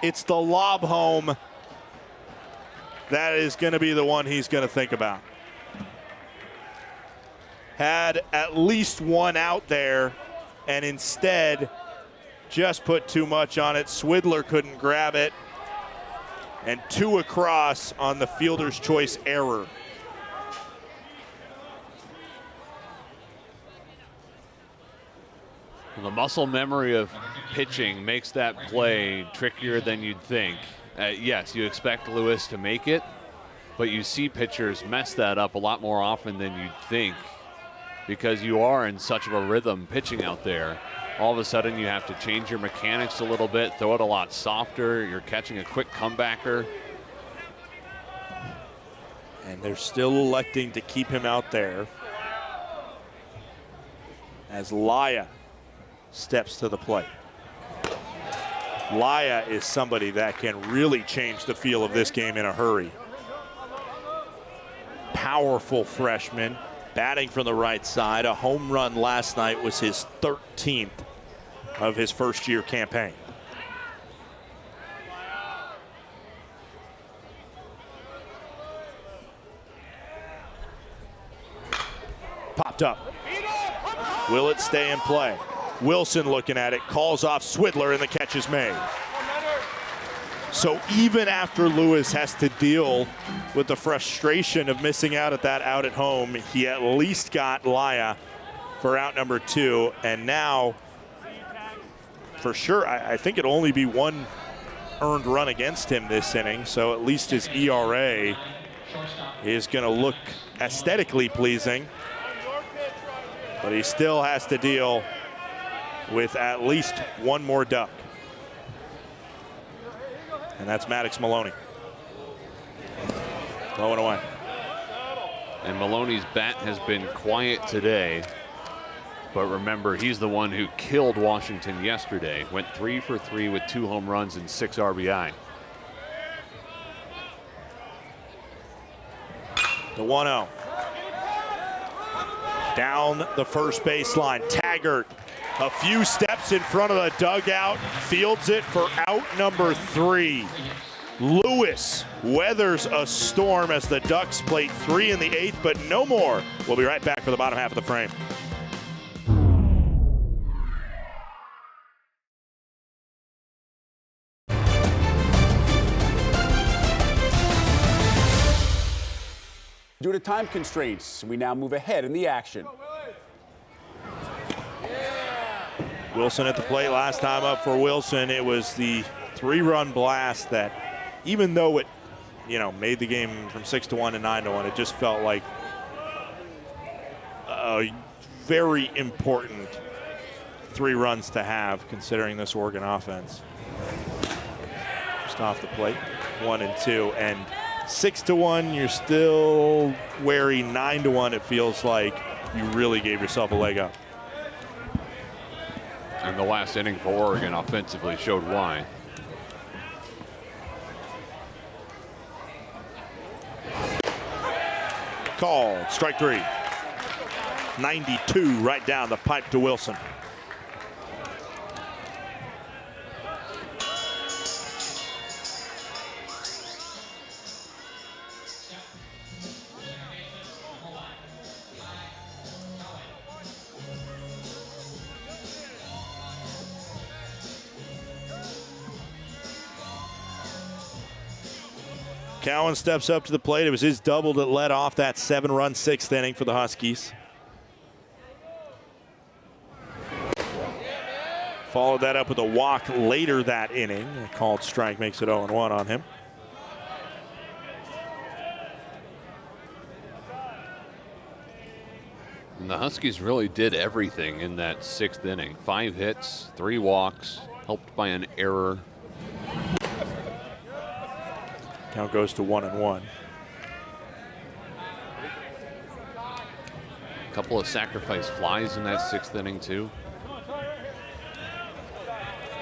It's the lob home. That is going to be the one he's going to think about. Had at least 1 out there, and instead just put too much on it. Swidler couldn't grab it. And 2 across on the fielder's choice error. The muscle memory of pitching makes that play trickier than you'd think. Yes, you expect Lewis to make it, but you see pitchers mess that up a lot more often than you'd think, because you are in such of a rhythm pitching out there. All of a sudden you have to change your mechanics a little bit, throw it a lot softer. You're catching a quick comebacker. And they're still electing to keep him out there as Laya steps to the plate. Laya is somebody that can really change the feel of this game in a hurry. Powerful freshman, batting from the right side. A home run last night was his 13th of his first-year campaign. Popped up. Will it stay in play? Wilson looking at it, calls off Swidler, and the catch is made. So even after Lewis has to deal with the frustration of missing out at that out at home, he at least got Laya for out number 2. And now, for sure, I think it'll only be one earned run against him this inning. So at least his ERA is going to look aesthetically pleasing. But he still has to deal with at least one more duck. And that's Maddox Maloney. Blowing away. And Maloney's bat has been quiet today. But remember, he's the one who killed Washington yesterday. Went 3 for 3 with 2 home runs and 6 RBI. The 1-0. Down the first baseline. Taggart, a few steps in front of the dugout, fields it for out number 3. Lewis weathers a storm as the Ducks played 3 in the 8th, but no more. We'll be right back for the bottom half of the frame. Due to time constraints, we now move ahead in the action. Wilson at the plate last time up for Wilson. It was the 3-run blast that, even though it, made the game from 6-1 to 9-1, it just felt like a very important 3 runs to have, considering this Oregon offense. Just off the plate, 1 and 2, and 6-1, you're still wary. 9-1, it feels like you really gave yourself a leg up. And the last inning for Oregon offensively showed why. Called, strike 3. 92 right down the pipe to Wilson. Cowan steps up to the plate. It was his double that led off that 7-run 6th inning for the Huskies. Followed that up with a walk later that inning. A called strike makes it 0-1 on him. And the Huskies really did everything in that 6th inning. 5 hits, 3 walks, helped by an error. Count goes to 1-1. A couple of sacrifice flies in that 6th inning too.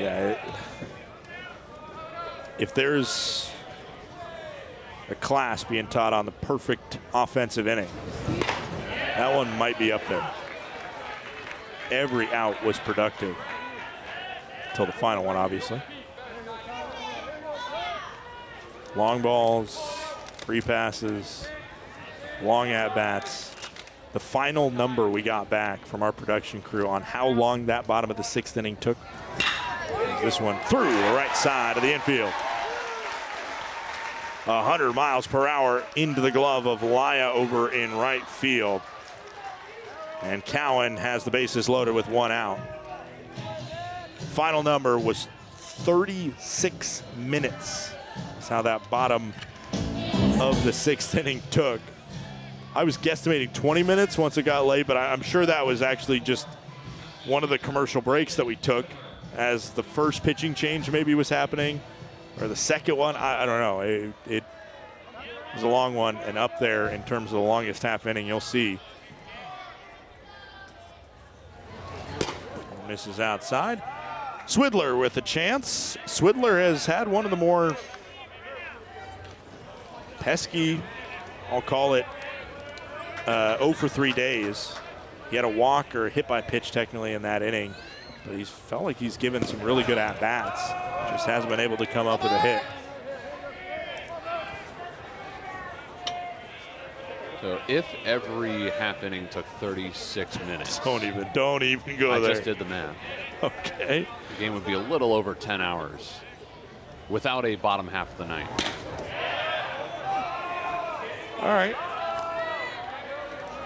Yeah, if there's a class being taught on the perfect offensive inning, that one might be up there. Every out was productive until the final one, obviously. Long balls, free passes, long at-bats. The final number we got back from our production crew on how long that bottom of the 6th inning took. This one through the right side of the infield. 100 miles per hour into the glove of Laya over in right field. And Cowan has the bases loaded with 1 out. Final number was 36 minutes. That's how that bottom of the 6th inning took. I was guesstimating 20 minutes once it got late, but I'm sure that was actually just one of the commercial breaks that we took as the first pitching change maybe was happening, or the second one. I don't know. It was a long one, and up there in terms of the longest half inning, you'll see. Misses outside. Swidler with a chance. Swidler has had one of the more pesky, I'll call it, 0 for 3 days. He had a walk or a hit by pitch technically in that inning, but he's felt like he's given some really good at-bats. Just hasn't been able to come up with a hit. So if every half inning took 36 minutes. Don't even go I there. just did the math. Okay. The game would be a little over 10 hours. without a bottom half of the ninth. All right.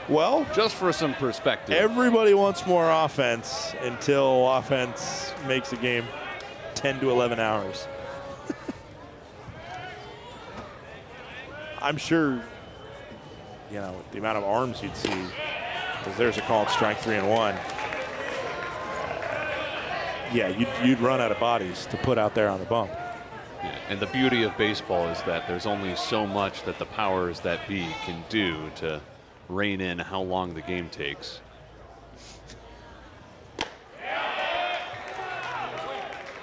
Well, just for some perspective, everybody wants more offense until offense makes a game 10 to 11 hours. I'm sure, you know, the amount of arms you'd see, because there's a called strike 3-1. Yeah, you'd run out of bodies to put out there on the bump. Yeah, and the beauty of baseball is that there's only so much that the powers that be can do to rein in how long the game takes.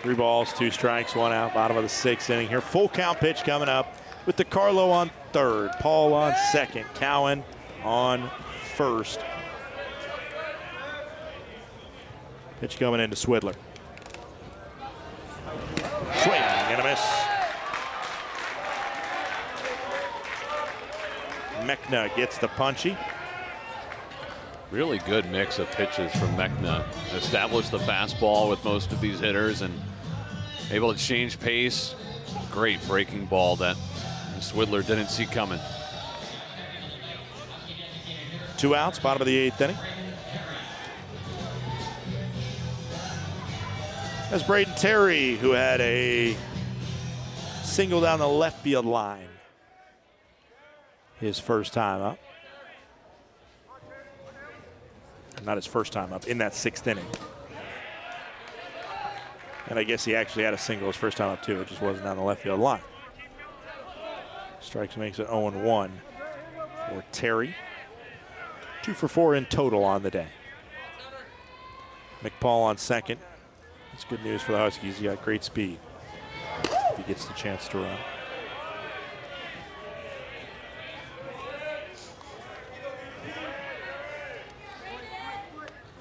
Three balls, two strikes, one out, bottom of the sixth inning here. Full count pitch coming up with DeCarlo on third, Paul on second, Cowan on first. Pitch coming into Swidler. Swing and a miss. Mechna gets the punchy. Really good mix of pitches from Mechna. Established the fastball with most of these hitters and able to change pace. Great breaking ball that Swidler didn't see coming. 2 outs, bottom of the eighth inning. That's Braden Terry, who had a single down the left field line his first time up. Not his first time up, in that sixth inning. And I guess he actually had a single his first time up too. It just wasn't down the left field line. Strikes makes it 0-1 for Terry. 2 for 4 in total on the day. McPaul on second. That's good news for the Huskies. He got great speed if he gets the chance to run.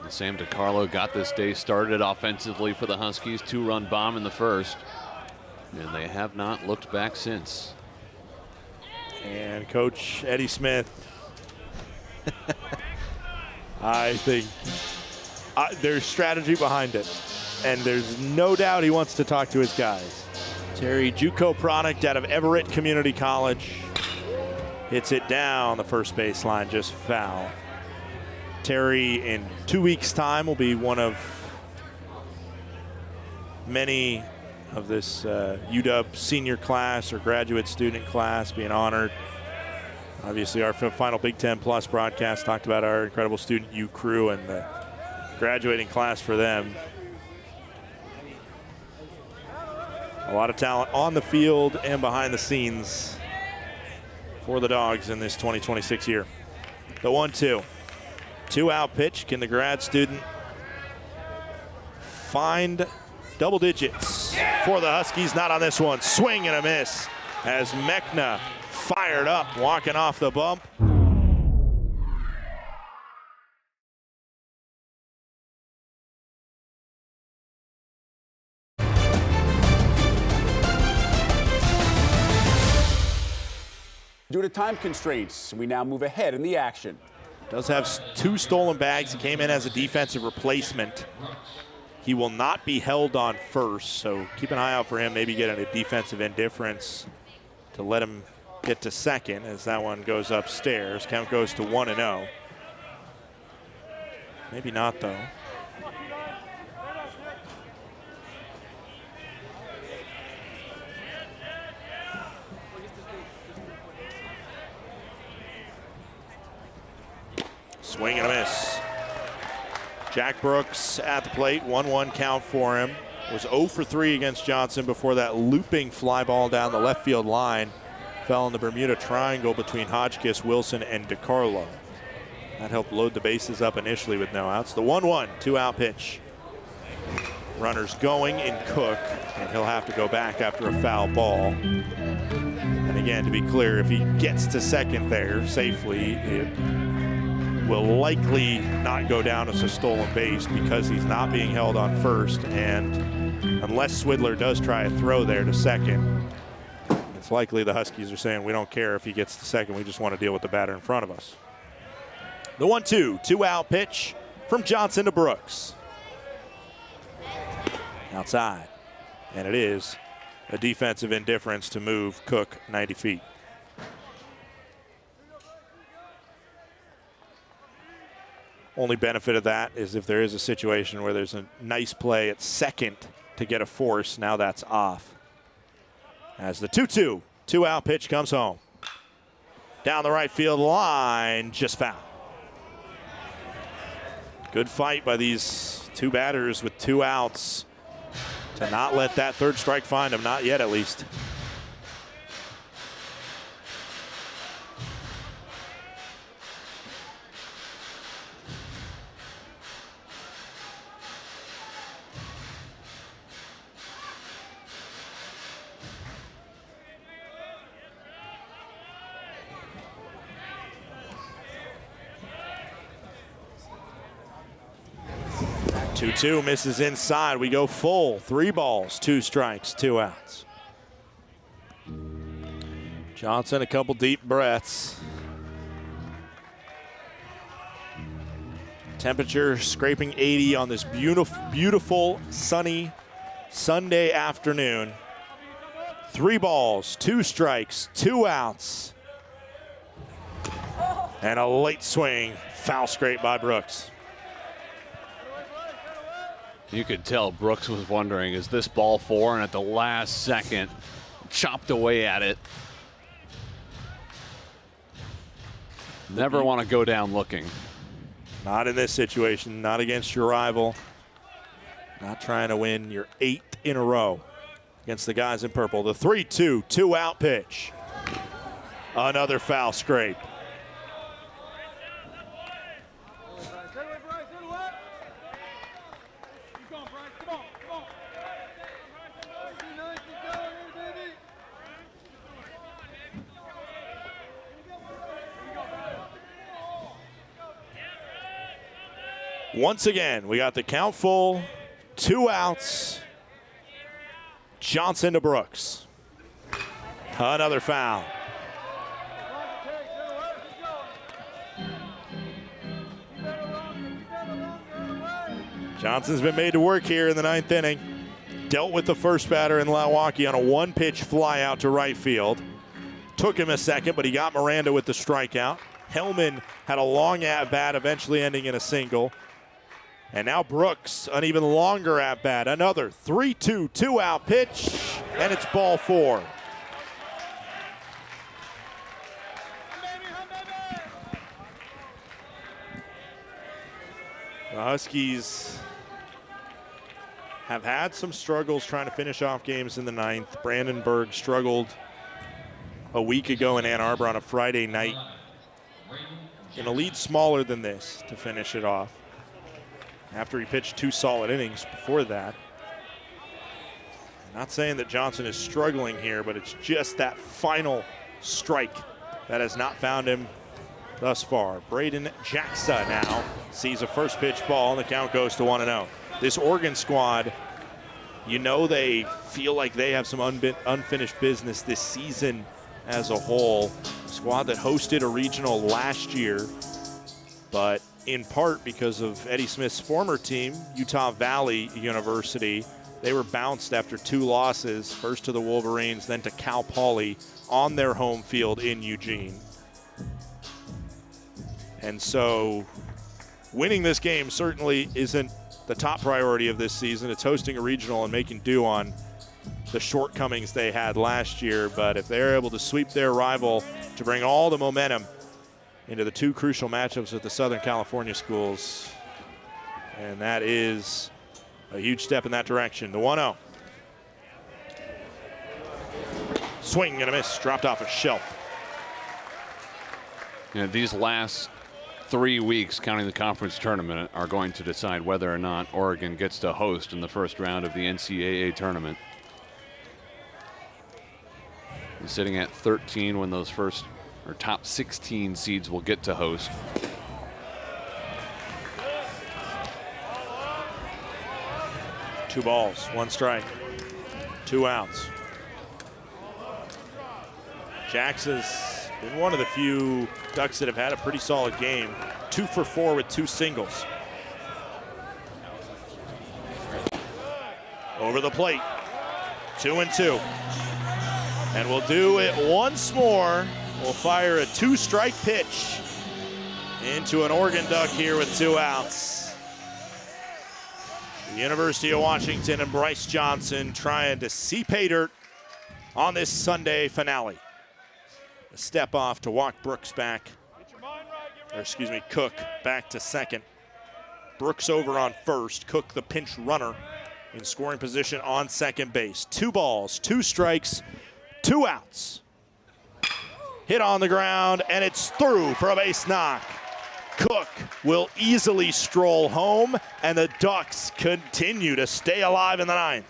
Sam Decarlo got this day started offensively for the Huskies. 2-run bomb in the first, and they have not looked back since. And Coach Eddie Smith, I think there's strategy behind it, and there's no doubt he wants to talk to his guys. Terry, JUCO product out of Everett Community College, hits it down the first baseline, just foul. Terry, in 2 weeks' time, will be one of many of this UW senior class or graduate student class being honored. Obviously, our final Big Ten Plus broadcast talked about our incredible student U crew and the graduating class for them. A lot of talent on the field and behind the scenes for the Dogs in this 2026 year. The 1-2. 2-out pitch. Can the grad student find double digits for the Huskies? Not on this one. Swing and a miss as Mechna fired up, walking off the bump. Due to time constraints, we now move ahead in the action. Does have 2 stolen bags. He came in as a defensive replacement. He will not be held on first, so keep an eye out for him. Maybe get a defensive indifference to let him get to second as that one goes upstairs. Count goes to 1-0. Maybe not, though. Swing and a miss. Jack Brooks at the plate, 1-1 count for him. Was 0 for 3 against Johnson before that looping fly ball down the left field line. Fell in the Bermuda Triangle between Hotchkiss, Wilson, and DeCarlo. That helped load the bases up initially with no outs. The 1-1, 2-out pitch. Runners going in Cook, and he'll have to go back after a foul ball. And again, to be clear, if he gets to second there safely, it will likely not go down as a stolen base because he's not being held on first, and unless Swidler does try a throw there to second, it's likely the Huskies are saying we don't care if he gets to second, we just want to deal with the batter in front of us. The 1-2, 2-out pitch from Johnson to Brooks. Outside, and it is a defensive indifference to move Cook 90 feet. Only benefit of that is if there is a situation where there's a nice play at second to get a force, now that's off. As the 2-2, 2-out pitch comes home. Down the right field line, just foul. Good fight by these two batters with 2 outs to not let that third strike find them, not yet at least. Two misses inside. We go full. 3 balls, 2 strikes, 2 outs. Johnson, a couple deep breaths. Temperature scraping 80 on this beautiful sunny Sunday afternoon. 3 balls, 2 strikes, 2 outs. And a late swing, foul scrape by Brooks. You could tell Brooks was wondering, is this ball 4? And at the last second, chopped away at it. Never want to go down looking. Not in this situation, not against your rival. Not trying to win your 8th in a row against the guys in purple. The 3-2, 2-out pitch. Another foul scrape. Once again, we got the count full, 2 outs. Johnson to Brooks. Another foul. Johnson's been made to work here in the 9th inning. Dealt with the first batter in Milwaukee on a 1-pitch fly out to right field. Took him a second, but he got Miranda with the strikeout. Hellman had a long at-bat, eventually ending in a single. And now Brooks, an even longer at-bat. Another 3-2, 2-out pitch, and it's ball 4. The Huskies have had some struggles trying to finish off games in the 9th. Brandenburg struggled a week ago in Ann Arbor on a Friday night in a lead smaller than this to finish it off, after he pitched 2 solid innings before that. Not saying that Johnson is struggling here, but it's just that final strike that has not found him thus far. Braden Jacksa now sees a first pitch ball, and the count goes to 1-0. This Oregon squad, you know, they feel like they have some unfinished business this season as a whole. A squad that hosted a regional last year, but in part because of Eddie Smith's former team, Utah Valley University. They were bounced after 2 losses, first to the Wolverines, then to Cal Poly on their home field in Eugene. And so winning this game certainly isn't the top priority of this season. It's hosting a regional and making do on the shortcomings they had last year. But if they're able to sweep their rival to bring all the momentum into the 2 crucial matchups with the Southern California schools, and that is a huge step in that direction. The 1-0. Swing and a miss, dropped off a shelf. You know, these last 3 weeks, counting the conference tournament, are going to decide whether or not Oregon gets to host in the first round of the NCAA tournament. They're sitting at 13 when those first or top 16 seeds will get to host. Two balls, 1 strike, 2 outs. Jackson's been one of the few Ducks that have had a pretty solid game. 2 for 4 with 2 singles. Over the plate. 2-2. And we'll do it once more. We'll fire a 2-strike pitch into an Oregon Duck here with 2 outs. The University of Washington and Bryce Johnson trying to see pay dirt on this Sunday finale. A step off to walk Brooks back, or excuse me, Cook back to second. Brooks over on first, Cook the pinch runner in scoring position on second base. 2 balls, 2 strikes, 2 outs. Hit on the ground, and it's through for a base knock. Cook will easily stroll home, and the Ducks continue to stay alive in the 9th.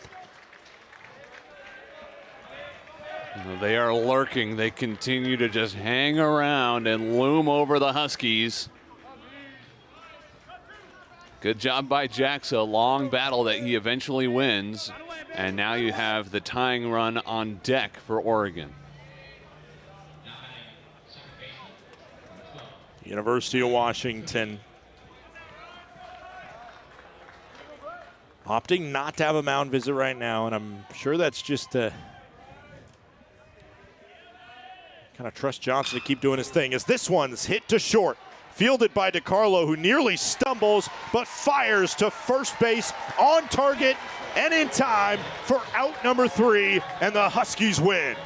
They are lurking. They continue to just hang around and loom over the Huskies. Good job by Jax, a long battle that he eventually wins. And now you have the tying run on deck for Oregon. University of Washington opting not to have a mound visit right now, and I'm sure that's just to kind of trust Johnson to keep doing his thing, as this one's hit to short. Fielded by Decarlo, who nearly stumbles, but fires to first base on target and in time for out number 3, and the Huskies win.